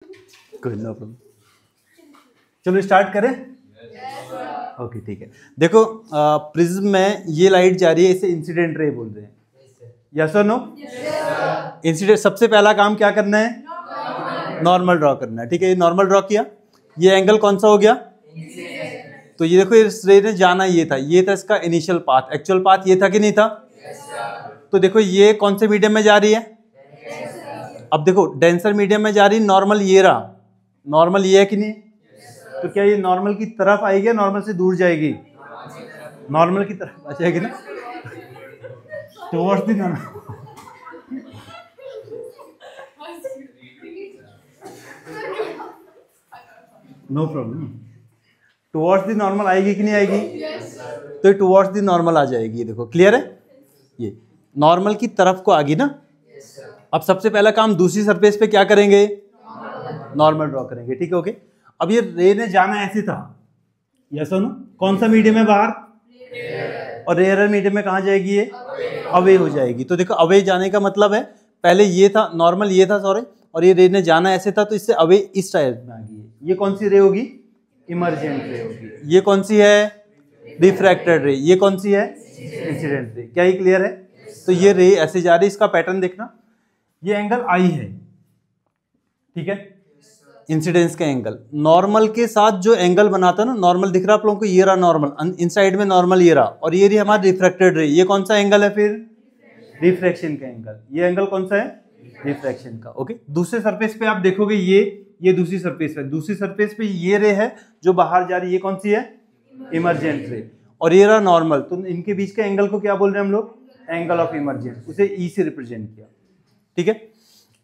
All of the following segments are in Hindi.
कोई नो प्रॉब्लम। चलो स्टार्ट करें। ओके ठीक है। देखो प्रिज्म में ये लाइट जा रही है, इसे इंसिडेंट रे बोल रहे हैं। Yes or no? इंसिडेंट सबसे पहला काम क्या करना है? नॉर्मल ड्रॉ करना है। ठीक है, ये नॉर्मल ड्रॉ किया। ये एंगल कौन सा हो गया? तो ये देखो इस रे ने जाना ये था इसका इनिशियल पाथ। एक्चुअल पाथ ये था कि नहीं था? तो देखो ये कौन से मीडियम में जा रही है? अब देखो डेंसर मीडियम में जा रही, नॉर्मल ये रहा, नॉर्मल ये है कि नहीं? तो क्या ये नॉर्मल की तरफ आएगी, नॉर्मल से दूर जाएगी? नॉर्मल की तरफ आ जाएगी ना, towards the normal. No problem. Towards the normal आएगी कि नहीं आएगी? तो ये टुवर्ड्स द नॉर्मल आ जाएगी। देखो क्लियर है, ये नॉर्मल की तरफ को आ गई ना। अब सबसे पहला काम दूसरी सरफेस पे क्या करेंगे? नॉर्मल ड्रॉ करेंगे। ठीक है, ओके। अब ये रे ने जाना ऐसे था, यस और नो? कौन सा मीडियम है बाहर? और रेयर मीडियम में कहाँ जाएगी ये? अवे हो जाएगी। तो देखो अवे जाने का मतलब है पहले ये था नॉर्मल, ये था सॉरी, और ये रे ने जाना ऐसे था, तो इससे अवे इस टाइप में आ गई है। ये कौन सी रे होगी? इमर्जेंट रे होगी। ये कौन सी है? रिफ्रैक्टेड रे। ये कौन सी है? Incident ray. क्या ये क्लियर है? तो ये रे ऐसे जा रही है, इसका पैटर्न देखना। ये एंगल आई है, ठीक है, इंसिडेंस का एंगल। नॉर्मल के साथ जो एंगल बनाता है ना, नॉर्मल दिख रहा है आप लोगों को, ये रहा नॉर्मल, इन साइड में नॉर्मल ये रहा, और ये रही हमारी रिफ्रैक्टेड रे। ये कौन सा एंगल है फिर? रिफ्रैक्शन का एंगल। ये एंगल कौन सा है? रिफ्रैक्शन का। ओके, दूसरे सरफेस पे आप देखोगे ये दूसरी सरफेस पे, दूसरी सरफेस पे ये रे है जो बाहर जा रही है, ये कौन सी है? इमर्जेंट रे। और ये रहा नॉर्मल, तो इनके बीच के एंगल को क्या बोल रहे हैं हम लोग? Angle of emergence. उसे ई से रिप्रेजेंट किया, ठीक है।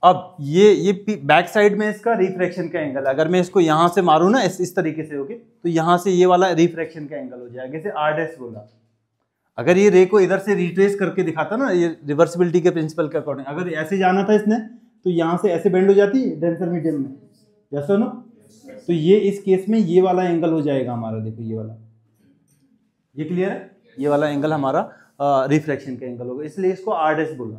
अब ये बैक साइड में इसका रिफ्रैक्शन का एंगल, अगर मैं इसको यहां से मारूं ना इस तरीके से, ओके, तो यहां से ये वाला रिफ्रैक्शन का एंगल हो जाएगा। जैसे आर डैश बोला, अगर ये रे को इधर से रिट्रेस करके दिखाता ना, ये रिवर्सिबिलिटी के प्रिंसिपल के अकॉर्डिंग, अगर ऐसे जाना था इसने, तो यहां से ऐसे बेंड हो जाती है डेंसर मीडियम में, यस और नो? तो ये इस केस में ये वाला एंगल हो जाएगा हमारा। देखो ये वाला, ये क्लियर है? ये वाला एंगल हमारा रिफ्रैक्शन का एंगल होगा, इसलिए इसको आर डैश बोला।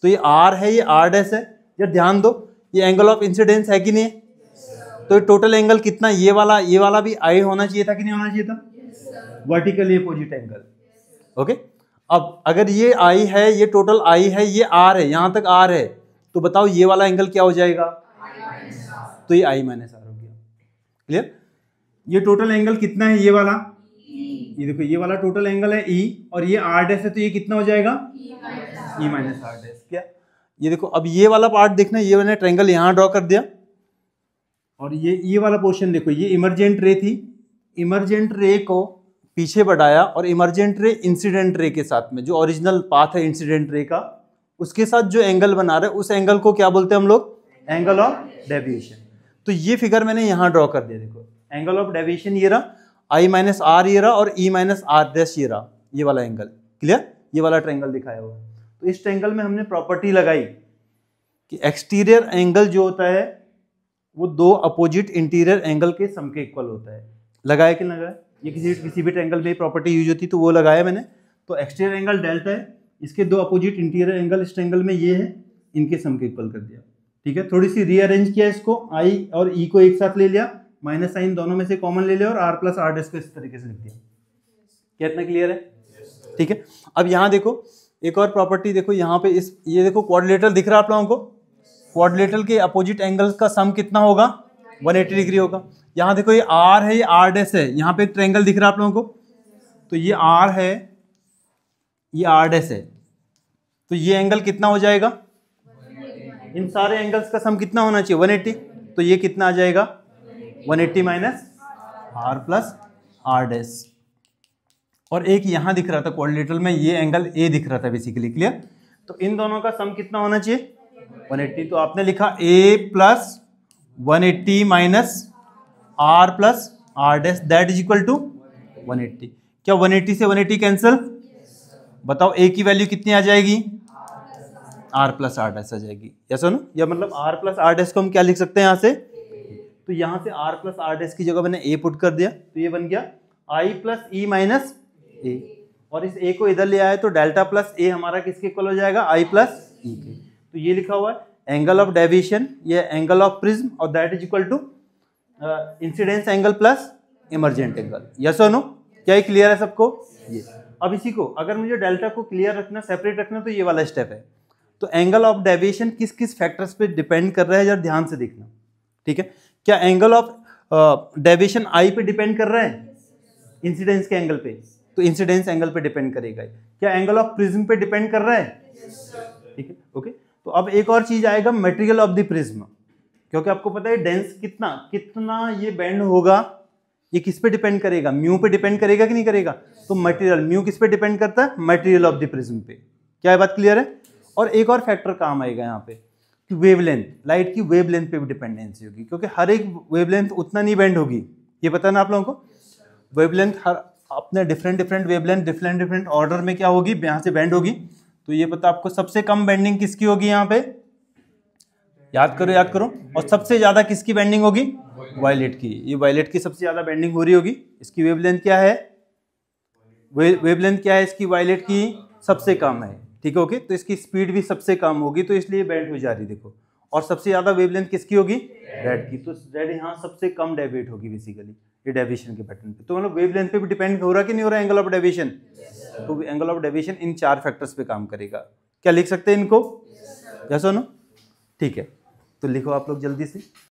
तो ये आर है, ये आर डैश है। जब ध्यान दो, ये एंगल ऑफ इंसिडेंस है कि नहीं? तो टोटल एंगल कितना? ये वाला भी आई होना चाहिए था कि नहीं होना चाहिए था? Vertically opposite angle, okay. अब अगर ये आई है, ये टोटल आई है, ये आर है, यहां तक आर है, तो बताओ ये वाला एंगल क्या हो जाएगा? तो ये आई माइनस आर हो गया। क्लियर? ये टोटल एंगल कितना है? ये वाला, ये देखो ये वाला टोटल एंगल है ई, और ये आर डैश है, तो ये कितना हो जाएगा? E minus are dash. क्या ये देखो, अब ये वाला पार्ट देखना, ये मैंने ट्रायंगल यहां ड्रॉ कर दिया, और ये वाला पोर्शन देखो, ये इमर्जेंट रे थी, इमर्जेंट रे को पीछे बढ़ाया, और इमर्जेंट रे इंसिडेंट रे के साथ में, जो ओरिजिनल पाथ है इंसिडेंट रे का, उसके साथ जो एंगल बना रहे, उस एंगल को क्या बोलते हैं हम लोग? Angle of deviation. तो ये फिगर मैंने यहां ड्रॉ कर दिया। देखो एंगल ऑफ डेविएशन ये रहा, आई माइनस आर ये रहा, और ई माइनस आर डैश ये रहा, ये वाला एंगल। क्लियर? ये वाला ट्रायंगल दिखाया हुआ है। तो इस ट्रायंगल में हमने प्रॉपर्टी लगाई कि एक्सटीरियर एंगल जो होता है वो दो अपोजिट इंटीरियर एंगल के सम के इक्वल होता है। लगाया कि लगाया? ये किसी भी ट्रायंगल में प्रॉपर्टी यूज होती, तो वो लगाया मैंने। तो एक्सटीरियर एंगल डेल्टा है, इसके दो अपोजिट इंटीरियर एंगल इस ट्रायंगल में ये है, इनके सम के इक्वल कर दिया। ठीक है, थोड़ी सी रीअरेंज किया इसको, आई और ई को एक साथ ले लिया, माइनस साइन दोनों में से कॉमन ले लिया, और आर प्लस आर डैश को इस तरीके से लिख दिया। क्या इतना क्लियर है? ठीक है। अब यहाँ देखो एक और प्रॉपर्टी देखो, यहाँ पे ये देखो क्वाड्रिलेटरल दिख रहा है आप लोगों को? क्वाड्रिलेटरल के अपोजिट एंगल्स का सम कितना होगा? 180 डिग्री होगा। यहाँ देखो ये आर है, ये आर डैश है, यहाँ पे एक ट्रायंगल दिख रहा है आप लोगों को, तो ये आर है, ये आर डैश है, तो ये एंगल कितना हो जाएगा? इन सारे एंगल्स का सम कितना होना चाहिए? 180। तो ये कितना आ जाएगा? 180 minus R plus R dash. और एक यहां दिख रहा था क्वाड्रिलेटरल में, ये एंगल ए दिख रहा था बेसिकली। क्लियर? तो इन दोनों का सम कितना होना चाहिए? 180। तो आपने लिखा A plus 180 minus R plus R dash, that is equal to 180। क्या 180 से 180 कैंसिल? बताओ ए की वैल्यू कितनी आ जाएगी? आर प्लस आर डैश आ जाएगी। Yes or no? या मतलब आर प्लस आर डैश को हम क्या लिख सकते हैं यहाँ से? तो यहाँ से आर प्लस आर डैश की जगह मैंने ए पुट कर दिया, तो ये बन गया आई प्लस ई माइनस ए, और इस ए को इधर ले आए तो डेल्टा प्लस ए हमारा किसके इक्वल हो जाएगा? आई प्लस ई के। तो ये लिखा हुआ है एंगल ऑफ डेविएशन, ये एंगल ऑफ प्रिज्म, और that is equal to incidence angle plus emergent angle. Yes or no? क्या ये क्लियर है सबको? ये अब इसी को अगर मुझे डेल्टा को क्लियर रखना, सेपरेट रखना, तो ये वाला स्टेप है। तो एंगल ऑफ डेविएशन किस किस फैक्टर्स पे डिपेंड कर रहा है, जरा ध्यान से देखना, ठीक है? क्या एंगल ऑफ डेविएशन आई पे डिपेंड कर रहा है इंसिडेंस के एंगल पे? तो इंसिडेंस एंगल पे डिपेंड करेगा। क्या एंगल ऑफ प्रिज्म पे डिपेंड कर रहा है? ठीक है, ओके। तो अब एक और चीज आएगा, मटेरियल ऑफ द प्रिज्म, क्योंकि आपको पता है डेंस कितना कितना ये बेंड होगा, ये किस पे डिपेंड करेगा? म्यू पे डिपेंड करेगा कि नहीं करेगा? तो मटेरियल, म्यू किस पे डिपेंड करता है? मटेरियल ऑफ द प्रिज्म पे। क्या ये बात क्लियर है? और एक और फैक्टर काम आएगा यहाँ पे कि वेवलेंथ, लाइट की वेवलेंथ पे भी डिपेंडेंसी होगी, क्योंकि हर एक वेवलेंथ उतना नहीं बेंड होगी। ये पता ना आप लोगों को? वेवलेंथ हर अपने different different wavelength different different order में क्या होगी, यहाँ से बेंड होगी। तो ये पता आपको सबसे कम बेंडिंग किसकी होगी यहाँ पे? याद करो याद करो। और सबसे ज्यादा किसकी बेंडिंग होगी? वायलेट की। ये वायलेट की सबसे ज्यादा बेंडिंग हो रही होगी। इसकी वेवलेंथ क्या है? वेवलेंथ क्या है इसकी? वायलेट की सबसे कम है, ठीक है, ओके। तो इसकी स्पीड भी सबसे कम होगी, तो इसलिए बेंड हो जा रही, देखो। और सबसे ज्यादा वेवलेंथ किसकी होगी? रेड की। तो रेड यहाँ सबसे कम डेविएट होगी बेसिकली ये डेविएशन के पैटर्न पे। तो मतलब वेवलेंथ पे भी डिपेंड हो रहा कि नहीं हो रहा एंगल ऑफ डेविएशन? तो angle of deviation in 4 factors पे काम करेगा। क्या लिख सकते हैं इनको? Yes or no? ठीक है, तो लिखो आप लोग जल्दी से।